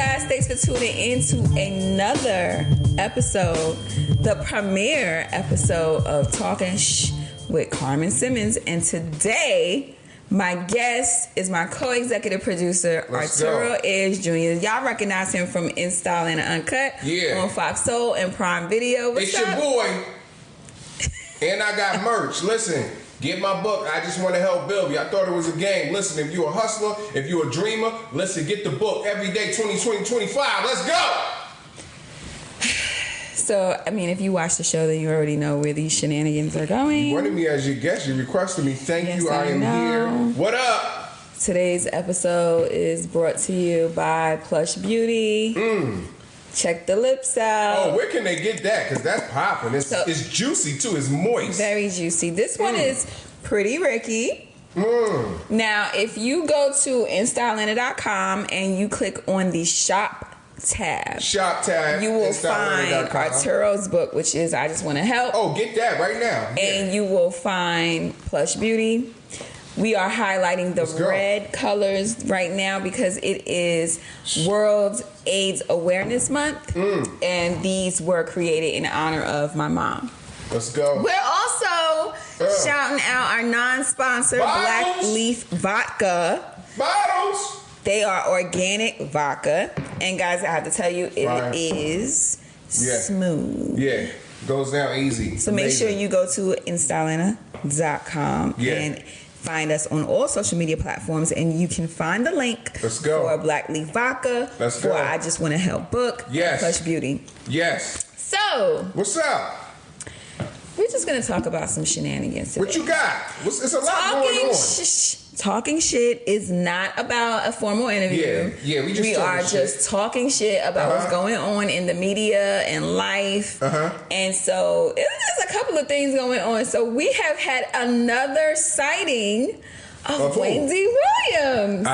guys? Thanks for tuning in to another episode, the premiere episode of Talking Shh with Carmen Simmons. And today, my guest is my co-executive producer, Arturo Edge Jr. Y'all recognize him from In Style and Uncut on Foxy and Prime Video. What's up? Your boy. And I got merch. Listen, get my book. I just want to help build you. I thought it was a game. Listen, if you're a hustler, if you're a dreamer, listen, get the book. Every day, 2020, 25. Let's go. So, I mean, if you watch the show, then you already know where these shenanigans are going. You wanted me as your guest. You requested me. Thank you. I am here. What up? Today's episode is brought to you by Plush Beauty. Check the lips out. Oh, where can they get that? Because that's popping. It's juicy, too. It's moist. Very juicy. This one is Pretty Ricky. Now, if you go to InStyleLiner.com and you click on the shop tab, you will find Arturo's book, which is I Just Want to Help. Oh, get that right now. Yeah. And you will find Plush Beauty. We are highlighting the red colors right now because it is World AIDS Awareness Month. And these were created in honor of my mom. Let's go. We're also shouting out our non-sponsor, Black Leaf Vodka. Bottles. They are organic vodka. And guys, I have to tell you, it is smooth. Yeah. Goes down easy. So make sure you go to InStyleLiner.com and find us on all social media platforms, and you can find the link for Black Leaf Vodka, for I Just Want to Help book, Plush Beauty. Yes. So, what's up? We're just going to talk about some shenanigans today. What you got? It's a lot going on. Talking shit is not about a formal interview. Yeah, we are just talking shit about what's going on in the media and life. And so there's a couple of things going on. So we have had another sighting of Wendy Williams.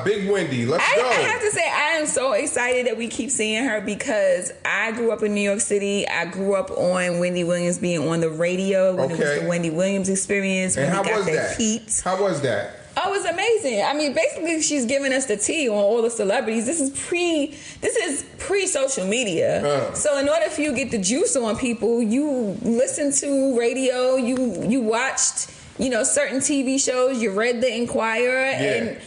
Big Wendy. Let's go. I have to say, I am so excited that we keep seeing her because I grew up in New York City. I grew up on Wendy Williams being on the radio when it was the Wendy Williams Experience. And how was that? How was that? Oh, it was amazing. I mean, basically, she's giving us the tea on all the celebrities. This is pre-social media. So in order for you to get the juice on people, you listen to radio, you watched, certain TV shows, you read the Inquirer, and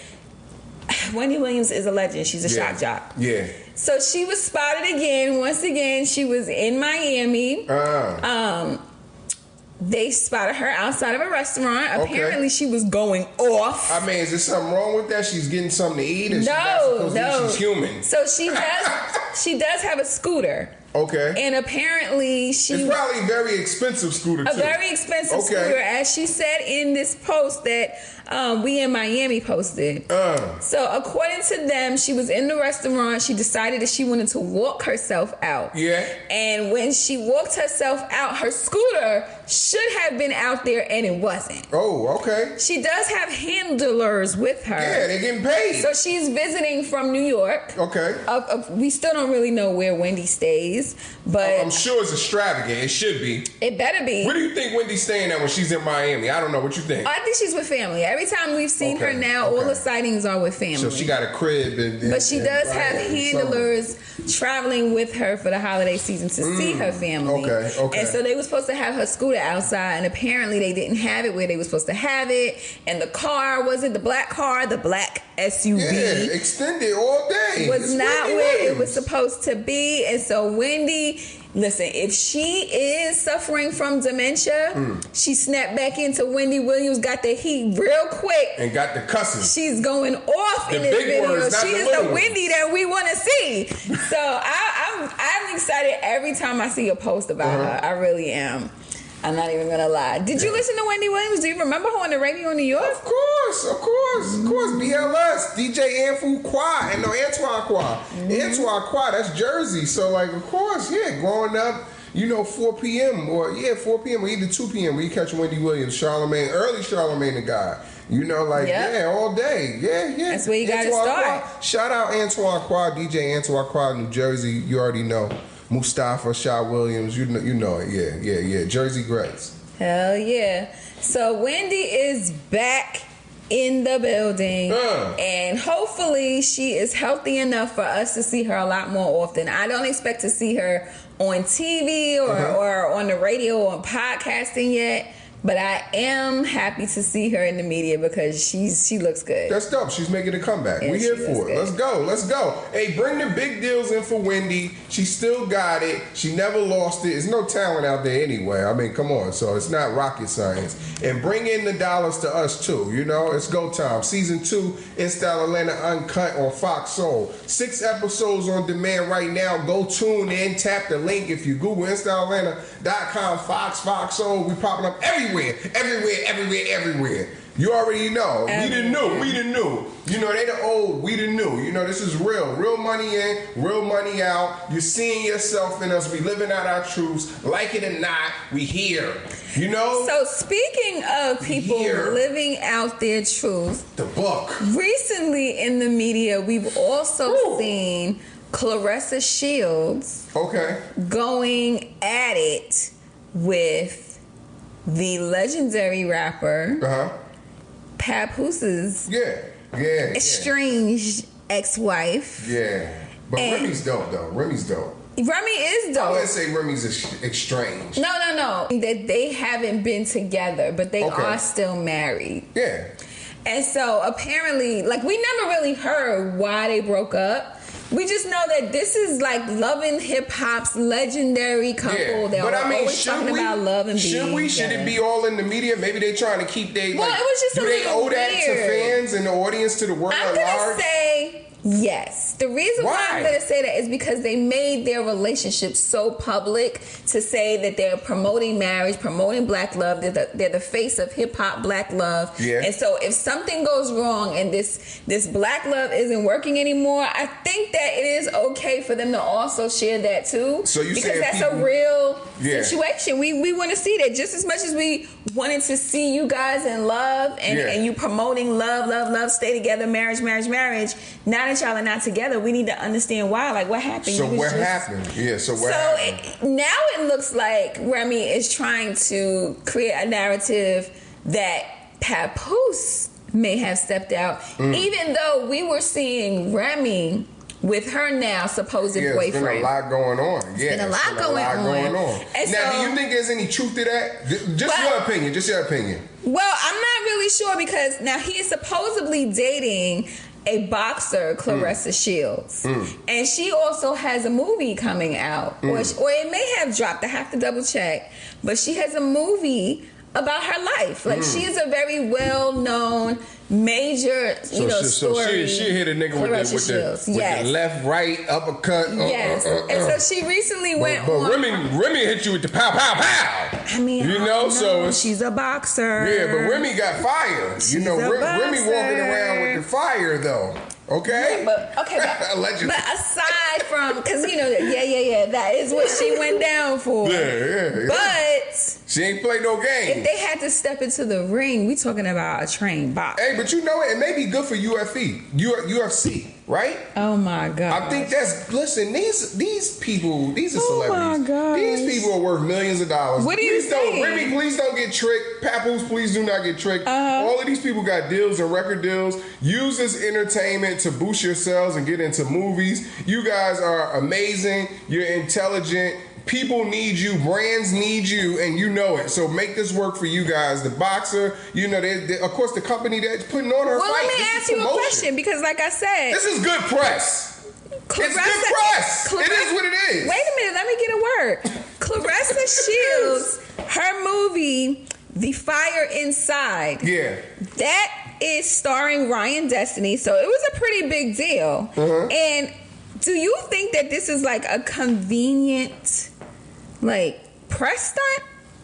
Wendy Williams is a legend. She's a shock jock. Yeah. So she was spotted again. Once again, she was in Miami. They spotted her outside of a restaurant. Apparently, she was going off. I mean, is there something wrong with that? She's getting something to eat, and no. She's human. So she does have a scooter. Okay. And apparently it's probably a very expensive scooter, too. A very expensive scooter, as she said in this post that we in Miami posted. So according to them, she was in the restaurant. She decided that she wanted to walk herself out. Yeah. And when she walked herself out, her scooter should have been out there, and it wasn't. Oh, okay. She does have handlers with her. Yeah, they're getting paid. So she's visiting from New York. Okay. We still don't really know where Wendy stays, but I'm sure it's extravagant. It should be. It better be. Where do you think Wendy's staying at when she's in Miami? I don't know. What you think? I think she's with family. Every time we've seen her now, all the sightings are with family. So she got a crib. But she does have handlers traveling with her for the holiday season to see her family. Okay. And so they were supposed to have her scooter outside, and apparently they didn't have it where they were supposed to have it. And the car, the black SUV? Yeah, extended all day. Was not where it was supposed to be. And so Wendy, listen, if she is suffering from dementia, she snapped back into Wendy Williams, got the heat real quick. And got the cussing. She's going off in this video. She is the Wendy that we want to see. So I'm excited every time I see a post about her. I really am. I'm not even gonna lie. Did you listen to Wendy Williams? Do you remember her on the radio in New York? Of course. BLS, DJ Antoine Qua. Antoine Qua, that's Jersey. So of course, growing up, 4 p.m. or 4 p.m. or either 2 p.m. where you catch Wendy Williams, early Charlamagne the God. All day. Yeah. That's where you gotta start. Shout out Antoine Qua, DJ Antoine Qua, New Jersey. You already know. Mustafa, Shaw Williams, you know it. Yeah. Jersey Grace. Hell yeah. So Wendy is back in the building. And hopefully she is healthy enough for us to see her a lot more often. I don't expect to see her on TV or on the radio or podcasting yet. But I am happy to see her in the media because she looks good. That's dope. She's making a comeback. We're here for it. Let's go. Let's go. Hey, bring the big deals in for Wendy. She still got it. She never lost it. There's no talent out there anyway. I mean, come on. So it's not rocket science. And bring in the dollars to us too. You know, it's go time. Season 2, In Style Atlanta Uncut on Fox Soul. 6 episodes on demand right now. Go tune in. Tap the link if you Google InStyleAtlanta.com, Fox Soul. We popping up everywhere. Everywhere. You already know. We the new. You know, they the old, we the new. You know, this is real. Real money in, real money out. You're seeing yourself in us. We living out our truths. Like it or not, we here. You know? So speaking of people living out their truth. The book. Recently in the media, we've also seen Claressa Shields going at it with the legendary rapper Papoose' estranged ex-wife. Yeah. But Remy's dope, though. Remy's dope. Remy is dope. I wouldn't say Remy's estranged. No. That they haven't been together, but they are still married. Yeah. And so apparently, like, we never really heard why they broke up. We just know that this is like Love and Hip Hop's legendary couple. Yeah. They're always talking about love and being Should it be all in the media? Maybe they trying to keep it was just do they owe that to fans and the audience, to the world at large? I'm going to say yes. The reason why I'm going to say that is because they made their relationship so public to say that they're promoting marriage, promoting black love. They're the face of hip hop black love. Yeah. And so if something goes wrong and this black love isn't working anymore, I think that it is okay for them to also share that too. So you because that's a real situation. We want to see that just as much as we wanted to see you guys in love and you promoting love, stay together, marriage. Now that y'all are not together, we need to understand why. Like, what happened? So what happened? Yeah, so what happened? Now it looks like Remy is trying to create a narrative that Papoose may have stepped out, even though we were seeing Remy with her now supposed boyfriend. There's been a lot going on. There's been a lot going on. And now, do you think there's any truth to that? Just your opinion. Well, I'm not really sure because now he is supposedly dating a boxer, Claressa Shields. And she also has a movie coming out. Or it may have dropped. I have to double check. But she has a movie about her life. Like, she is a very well-known, major, story. She hit a nigga with the left, right, uppercut. Yes. And so she recently went on. But Remy hit you with the pow, pow, pow. I mean, so she's a boxer. Yeah, but Remy got fire. Remy walking around with the fire, though. Okay? But allegedly. But aside from, because that is what she went down for. Yeah. But she ain't played no game. If they had to step into the ring, we talking about a trained boxer. Hey, but you know it may be good for UFC, right? Oh my God. I think these people, these are celebrities. Oh my God. These people are worth millions of dollars. What do you think? Remy, please don't get tricked. Papoose, please do not get tricked. All of these people got deals and record deals. Use this entertainment to boost your sales and get into movies. You guys are amazing. You're intelligent. People need you, brands need you, and you know it. So make this work for you guys. The boxer, of course, the company that's putting on her fight. Well, let me ask you a question, because like I said, this is good press. It's good press. It is what it is. Wait a minute, let me get a word. Claressa Shields, her movie, The Fire Inside. Yeah. That is starring Ryan Destiny, so it was a pretty big deal. And do you think that this is like a convenient, press stunt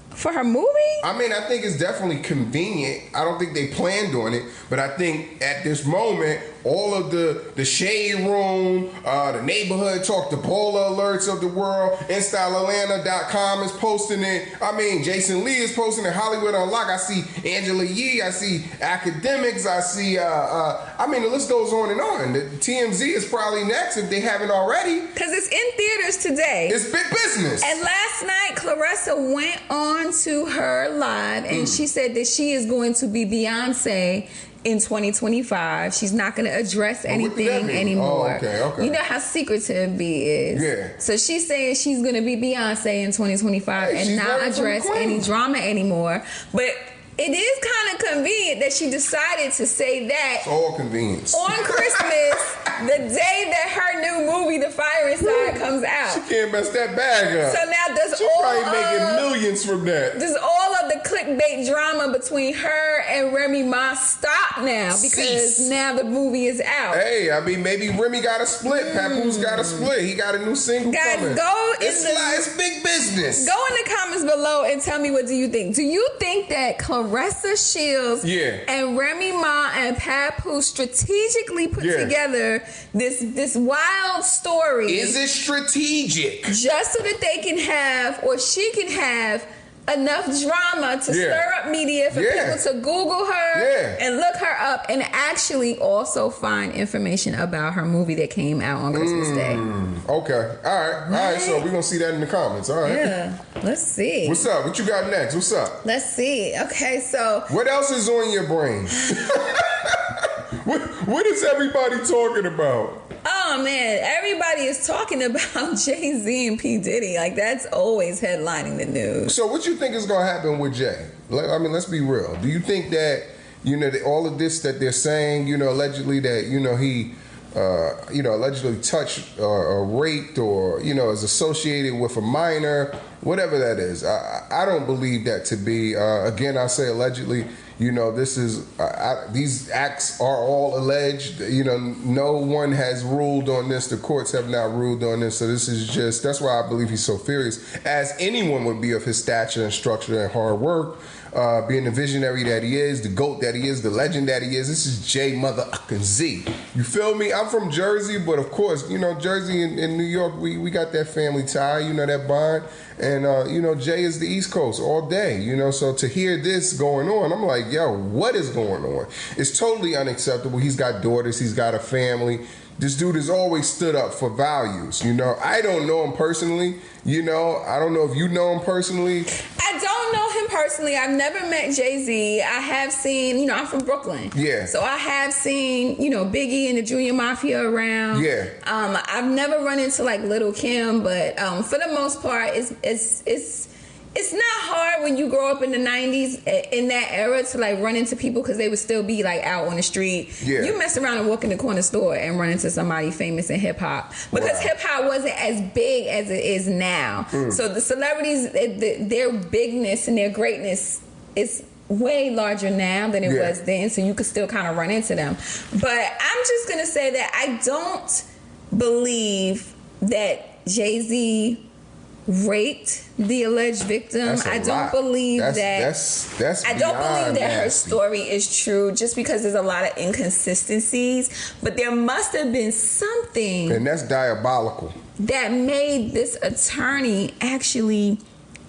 for her movie? I mean, I think it's definitely convenient. I don't think they planned on it, but I think at this moment, all of the shade room, the neighborhood talk, the baller alerts of the world, InStyleAtlanta.com is posting it. I mean, Jason Lee is posting it. Hollywood Unlocked. I see Angela Yee. I see Academics. I see, the list goes on and on. The TMZ is probably next if they haven't already. Because it's in theaters today. It's big business. And last night, Claressa went on to her live and she said that she is going to be Beyonce in 2025. She's not going to address anything anymore. Okay. You know how secretive B is. Yeah. So she's saying she's going to be Beyonce in 2025 and not address any drama anymore. But it is kind of convenient that she decided to say that. It's all convenience. On Christmas, the day that her new movie, The Fire Inside, comes out. She can't mess that bag up. So now She's probably making millions from that. Does all of the clickbait drama between her and Remy Ma stop now? Because now the movie is out. Hey, I mean, maybe Remy got a split. Papoose got a split. He got a new single coming. It's big business. Go in the comments below and tell me, what do you think? Do you think that Claressa Shields and Remy Ma and Papoose strategically put together this wild story? Is it strategic? Just so that they can have, or she can have, enough drama to stir up media for people to Google her and look her up and actually also find information about her movie that came out on Christmas Day. Okay. All right. So we're going to see that in the comments. All right. Yeah. Let's see. What's up? What you got next? What's up? Let's see. Okay, so... What else is on your brain? What is everybody talking about? Oh man, everybody is talking about Jay-Z and P. Diddy. Like, that's always headlining the news. So what you think is going to happen with Jay? I mean, let's be real. Do you think that, all of this that they're saying, allegedly that, he, allegedly touched or raped or, is associated with a minor, whatever that is. I don't believe that to be, again, I say allegedly. This is these acts are all alleged. No one has ruled on this. The courts have not ruled on this. So this is just, that's why I believe he's so furious, as anyone would be of his stature and structure and hard work, being the visionary that he is, the GOAT that he is, the legend that he is. This is J motherfucking Z. You feel me? I'm from Jersey, but of course, Jersey and New York, we got that family tie, that bond. And, Jay is the East Coast all day, so to hear this going on, I'm like, yo, what is going on? It's totally unacceptable. He's got daughters. He's got a family. This dude has always stood up for values, I don't know him personally, I don't know if you know him personally. I don't know him personally. I've never met Jay-Z. I have seen, I'm from Brooklyn. Yeah. So I have seen, Biggie and the Junior Mafia around. Yeah. I've never run into like Little Kim, but for the most part, it's not hard when you grow up in the 90s in that era to like run into people because they would still be like out on the street. Yeah. You mess around and walk in the corner store and run into somebody famous in hip hop because hip hop wasn't as big as it is now. So the celebrities, their bigness and their greatness is way larger now than it was then. So you could still kind of run into them. But I'm just going to say that I don't believe that Jay-Z raped the alleged victim. I don't believe that. That's I don't believe that her story is true, just because there's a lot of inconsistencies. But there must have been something, and that's diabolical, that made this attorney actually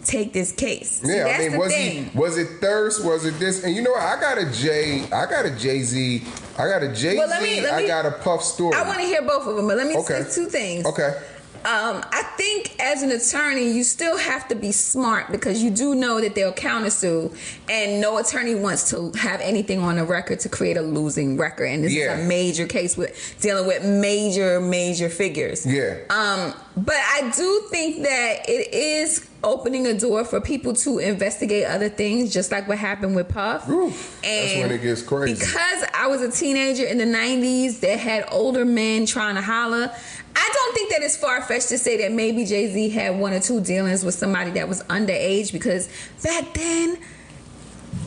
take this case. Yeah, that's was it thirst? Was it this? And what? I got a Jay-Z. I got a Jay-Z. I got a Puff story. I want to hear both of them, but let me say two things. Okay. I think as an attorney, you still have to be smart because you do know that they'll countersue, and no attorney wants to have anything on the record to create a losing record. And this is a major case with dealing with major figures. Yeah. But I do think that it is opening a door for people to investigate other things, just like what happened with Puff. Ooh, that's when it gets crazy. Because I was a teenager in the 90s that had older men trying to holler, I don't think that it's far-fetched to say that maybe Jay-Z had one or two dealings with somebody that was underage, because back then,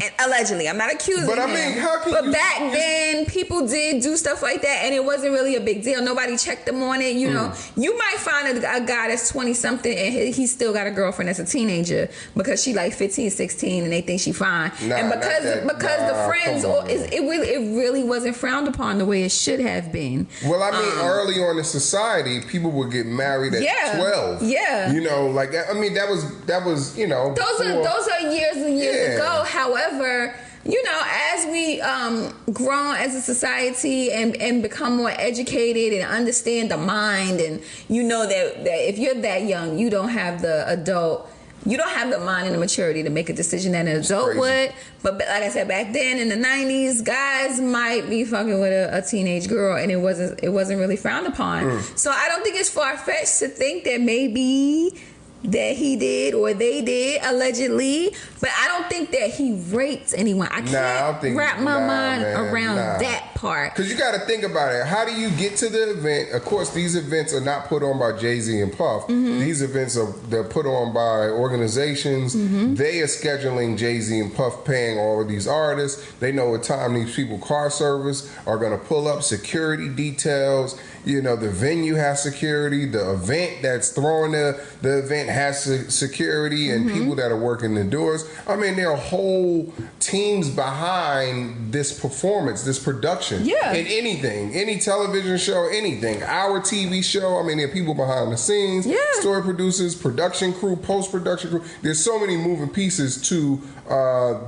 and allegedly, I'm not accusing him, but back then, people did do stuff like that, and it wasn't really a big deal. Nobody checked them on it. You know, you might find a guy that's 20-something, and he's still got a girlfriend that's a teenager because she like 15, 16, and they think she fine. And because the friends, it really wasn't frowned upon the way it should have been. Well, I mean, early on in society, people would get married at 12. Yeah, like that. I mean, that was those are years and years ago. However, as we grow as a society and become more educated and understand the mind, and that if you're that young, you don't have the adult you don't have the mind and the maturity to make a decision that an adult would. But like I said, back then in the 90s, guys might be fucking with a teenage girl, and it wasn't really frowned upon. So I don't think it's far-fetched to think that maybe that he did or they did, allegedly, but I don't think that he raped anyone. I can't wrap my mind around that part. Because you got to think about it. How do you get to the event? Of course, these events are not put on by Jay-Z and Puff. These events they're put on by organizations. They are scheduling Jay-Z and Puff, paying all of these artists. They know what time these people car service are going to pull up, security details. You know, the venue has security. The event that's throwing the event has security and people that are working the doors. I mean, there are whole teams behind this performance, this production. Yeah. In anything, any television show, anything. Our TV show, I mean, there are people behind the scenes, story producers, production crew, post-production crew. There's so many moving pieces to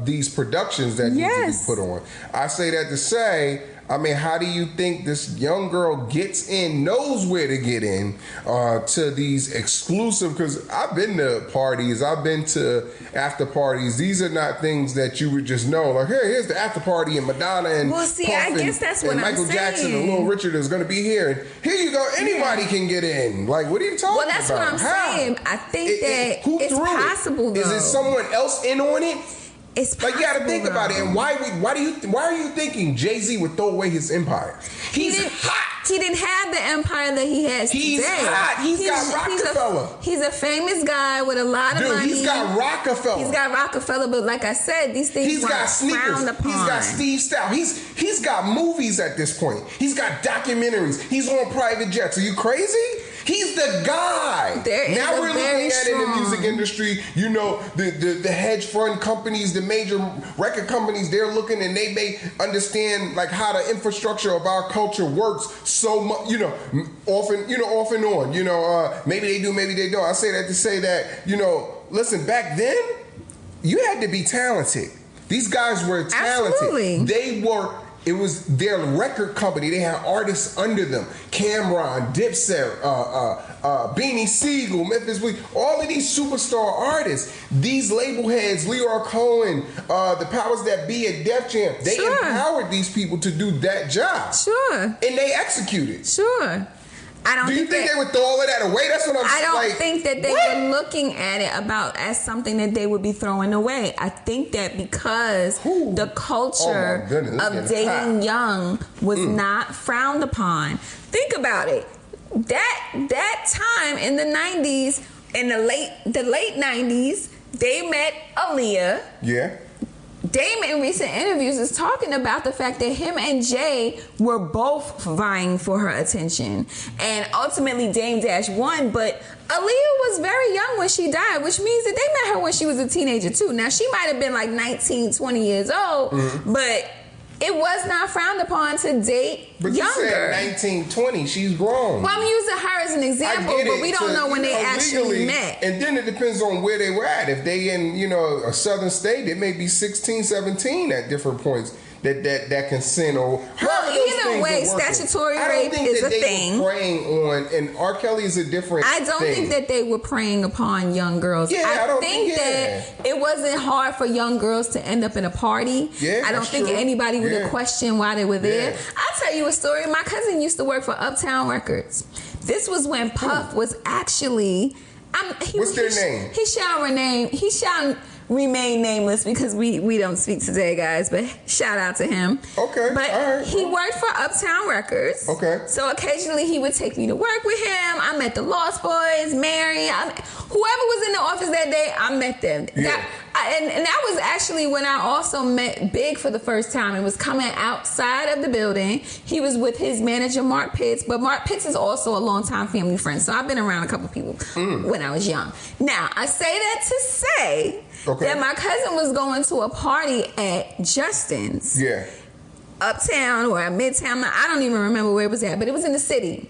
these productions that need to be put on. I say that to say, I mean, how do you think this young girl gets in, knows where to get in to these exclusive? Because I've been to parties, I've been to after parties. These are not things that you would just know. Like, hey, here's the after party, and Madonna and Puff I guess that's what Michael Jackson and Little Richard is going to be here. And here you go, anybody can get in. Like, what are you talking about? Well, that's what I'm saying. I think that it's possible. Though. Is it someone else in on it? It's possible, like, you got to think about it. And why are you thinking Jay-Z would throw away his empire? He's hot. He didn't have the empire that he has today. He's hot. He's got Rockefeller. He's a famous guy with a lot of money. He's got Rockefeller. He's got Rockefeller, but like I said, these things he's got sneakers. He's got Steve Style. He's got movies at this point. He's got documentaries. He's on private jets. Are you crazy? He's the guy. Now we're looking at it in the music industry. You know, the hedge fund companies, the major record companies, they're looking and they may understand like how the infrastructure of our culture works so much, you know, off and on. You know, maybe they do, maybe they don't. I say that to say that, you know, listen, back then, you had to be talented. These guys were talented. Absolutely. It was their record company. They had artists under them. Cameron, Dipset, Beanie Siegel, Memphis Bleak, all of these superstar artists. These label heads, Leroy Cohen, the powers that be at Def Jam, they empowered these people to do that job. Sure. And they executed. Sure. Do you think they would throw all of that away? That's what I'm saying. I don't think that they were looking at it as something that they would be throwing away. I think that because the culture of dating young was not frowned upon. Think about it. That time in the 90s, in the late 90s, they met Aaliyah. Yeah. Dame in recent interviews is talking about the fact that him and Jay were both vying for her attention. And ultimately Dame Dash won, but Aaliyah was very young when she died, which means that they met her when she was a teenager too. Now, she might have been like 19, 20 years old, but it was not frowned upon to date younger. You said 19, 20. She's grown. Well, I'm using her as an example, but we don't know when they actually met. And then it depends on where they were at. If they in, you know, a southern state, it may be 16, 17 at different points that consent or... Well, either way, statutory rape is a thing. I don't think that they were preying on... And R. Kelly is a different I don't think that they were preying upon young girls. Yeah, I think that it wasn't hard for young girls to end up in a party. Yeah, I don't think anybody would have questioned why they were there. I'll tell you a story. My cousin used to work for Uptown Records. This was when Puff was actually... What's their name? He shall remain nameless because we don't speak today, guys, but shout out to him. Okay. But he worked for Uptown Records. Okay. So occasionally he would take me to work with him. I met the Lost Boys, Mary. Whoever was in the office that day, I met them. Yeah. And that was actually when I also met Big for the first time. It was coming outside of the building. He was with his manager, Mark Pitts. But Mark Pitts is also a longtime family friend. So I've been around a couple people when I was young. Now, I say that to say that my cousin was going to a party at Justin's. Yeah. Uptown or Midtown. I don't even remember where it was at, but it was in the city.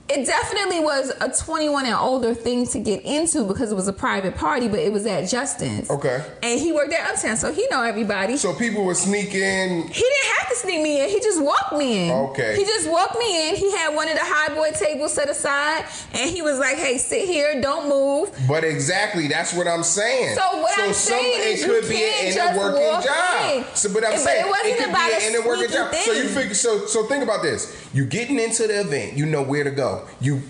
It definitely was a 21 and older thing to get into because it was a private party, but it was at Justin's. Okay. And he worked at Uptown, so he know everybody. So people would sneak in. He didn't have to sneak me in. He just walked me in. Okay. He just walked me in. He had one of the high boy tables set aside, and he was like, "Hey, sit here, don't move." But exactly, that's what I'm saying. So what I'm saying is it could be an inner working job. So, but I'm saying it could be an inner working job. So you figure. So think about this. You getting into the event. You know where to go. You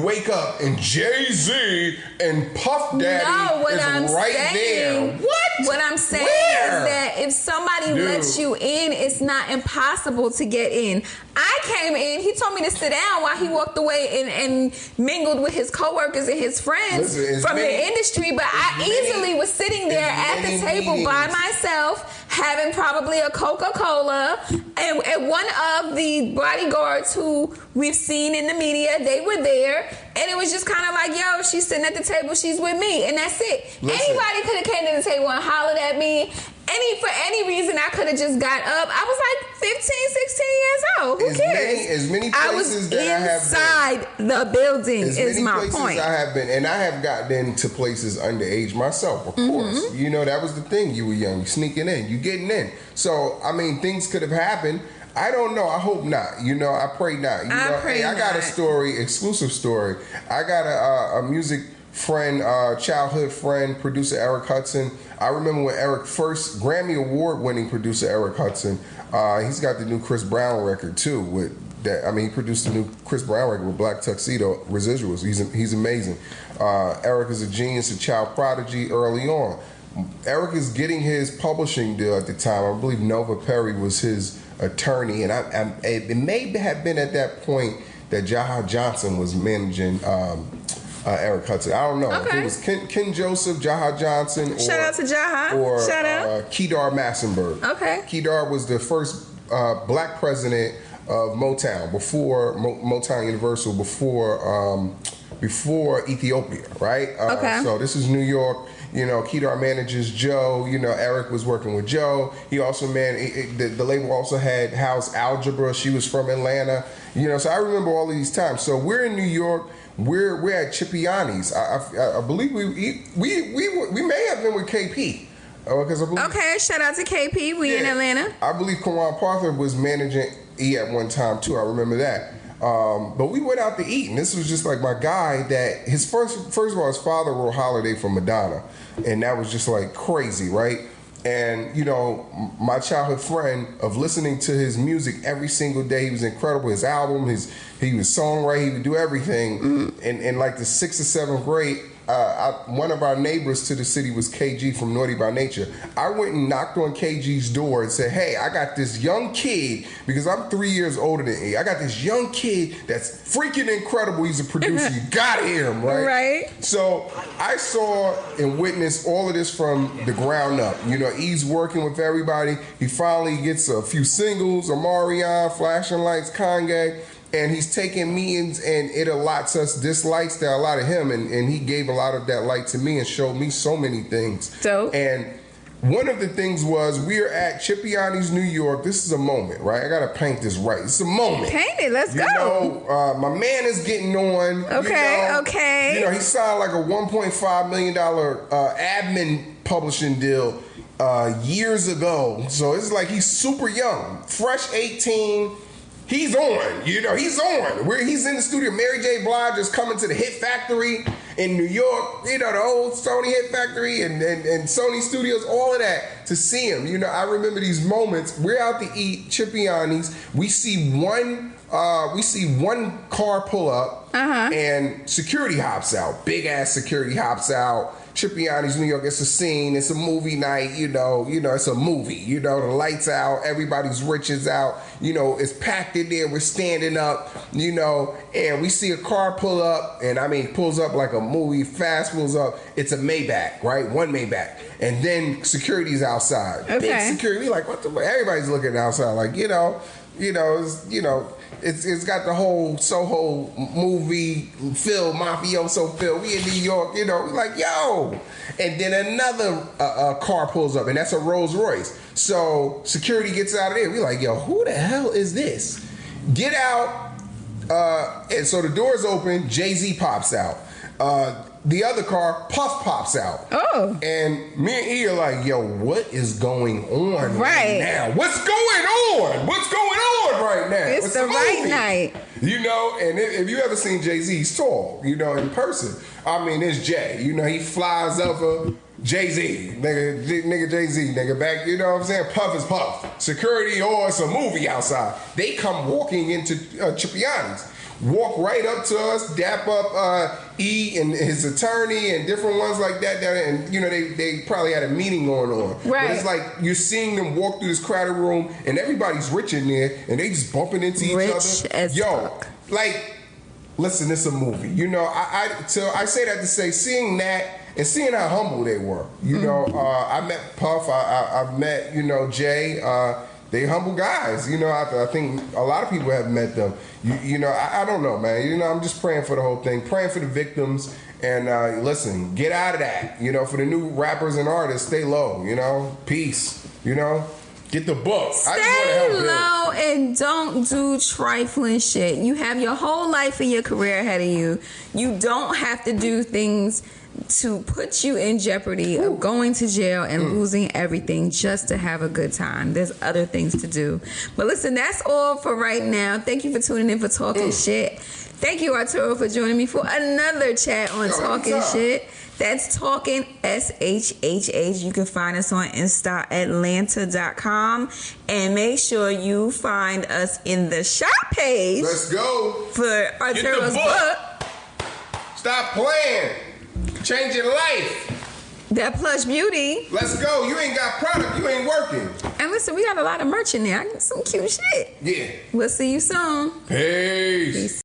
wake up and Jay-Z and Puff Daddy is right there. What? What I'm saying is that if somebody lets you in, it's not impossible to get in. I came in, he told me to sit down while he walked away and mingled with his coworkers and his friends from the industry, but I easily was sitting there at the table by myself, having probably a Coca-Cola, and one of the bodyguards who we've seen in the media, they were there, and it was just kind of like, yo, she's sitting at the table, she's with me, and that's it. Anybody could have came to the table and hollered at me. For any reason, I could have just got up. I was like 15, 16 years old. Who cares? As many places that I have been. Inside the building is my point. I have been, and I have gotten into places underage myself, of course. You know, that was the thing. You were young. You sneaking in. You getting in. So, I mean, things could have happened. I don't know. I hope not. You know, I pray not. I got a story, exclusive story. I got a music friend, childhood friend, producer Eric Hudson. I remember when Eric first, Grammy Award-winning producer Eric Hudson, he's got the new Chris Brown record too. He produced the new Chris Brown record with Black Tuxedo Residuals. He's amazing. Eric is a genius, a child prodigy early on. Eric is getting his publishing deal at the time. I believe Nova Perry was his attorney, and it may have been at that point that Jaha Johnson was managing Eric Hudson. I don't know. Okay. If it was Ken Joseph, Jaha Johnson, shout out to Jaha, or shout Kedar Massenberg. Okay. Kedar was the first black president of Motown, before Motown Universal, before Ethiopia, right? Okay. So this is New York. You know, Kedar manages Joe. You know, Eric was working with Joe. He also the label also had House Algebra. She was from Atlanta. You know, so I remember all of these times. So we're in New York. We're at Cipriani's. I believe we may have been with KP. Okay, shout out to KP. We in Atlanta. I believe Kawan Parther was managing E at one time too. I remember that. But we went out to eat, and this was just like my guy. That his first of all, his father wrote "Holiday" for Madonna, and that was just like crazy, right? And you know, my childhood friend of listening to his music every single day, he was incredible. His album, he was songwriter, he would do everything. In like the 6th or 7th grade, one of our neighbors to the city was KG from Naughty by Nature. I went and knocked on KG's door and said, "Hey, I got this young kid," because I'm 3 years older than he. I got this young kid that's freaking incredible. He's a producer. You gotta hear him, right? Right. So I saw and witnessed all of this from the ground up. You know, he's working with everybody. He finally gets a few singles, Omarion, Flashing Lights, Kanye. And he's taking meetings, and it allots us this lifestyle out of him, and he gave a lot of that light to me and showed me so many things. Dope. And one of the things was we're at Cipriani's, New York. This is a moment, right? I gotta paint this right. It's a moment. Paint it. Let's go. You know, my man is getting on. Okay. Okay. You know, he signed like a $1.5 million admin publishing deal years ago. So it's like he's super young, fresh 18. He's on, you know, he's on. He's in the studio. Mary J. Blige is coming to the Hit Factory in New York, you know, the old Sony Hit Factory and Sony Studios, all of that, to see him. You know, I remember these moments. We're out to eat, Cipriani's. We see one car pull up, and security hops out. Big ass security hops out. Cipriani's, New York. It's a scene. It's a movie night. You know, it's a movie. You know, the lights out. Everybody's rich is out. You know, it's packed in there. We're standing up. You know, and we see a car pull up, and I mean, pulls up like a movie. Fast pulls up. It's a Maybach, right? One Maybach, and then security's outside. Okay. Big security. We like, what the? Everybody's looking outside, like, It's got the whole Soho movie feel, mafioso feel. We in New York, you know, like, yo. And then another car pulls up, and that's a Rolls Royce. So security gets out of there. We like, yo, who the hell is this? Get out. And so the doors open, Jay-Z pops out. The other car, Puff pops out. Oh. And me and E are like, yo, what is going on right now? What's going on? What's going on right now? It's the right night. You know, and if you ever seen Jay-Z, he's tall, you know, in person. I mean, it's Jay. You know, he flies over Jay-Z. Nigga Jay-Z, nigga back, you know what I'm saying? Puff is Puff. Security or it's a movie outside. They come walking into Cipriani's. Walk right up to us, dap up E and his attorney and different ones like that. And, you know, they probably had a meeting going on. Right. But it's like you're seeing them walk through this crowded room and everybody's rich in there and they just bumping into each other. As fuck. Like, listen, it's a movie. You know, I say that to say, seeing that and seeing how humble they were. You know, I met Puff. I've met, you know, Jay. They humble guys. You know, I think a lot of people have met them. You know, I don't know, man. You know, I'm just praying for the whole thing, praying for the victims. And listen, get out of that. You know, for the new rappers and artists, stay low. You know, peace. You know, get the book. Stay low and don't do trifling shit. You have your whole life and your career ahead of you. You don't have to do things to put you in jeopardy of going to jail and losing everything just to have a good time. There's other things to do. But listen, that's all for right now. Thank you for tuning in for Talking Shit. Thank you, Arturo, for joining me for another chat on Talking Shit. That's Talking SHHH. You can find us on InstaAtlanta.com. And make sure you find us in the shop page. Let's go. For Arturo's book. Stop playing. Changing life. That Plush Beauty. Let's go. You ain't got product. You ain't working. And listen, we got a lot of merch in there. I got some cute shit. Yeah. We'll see you soon. Peace.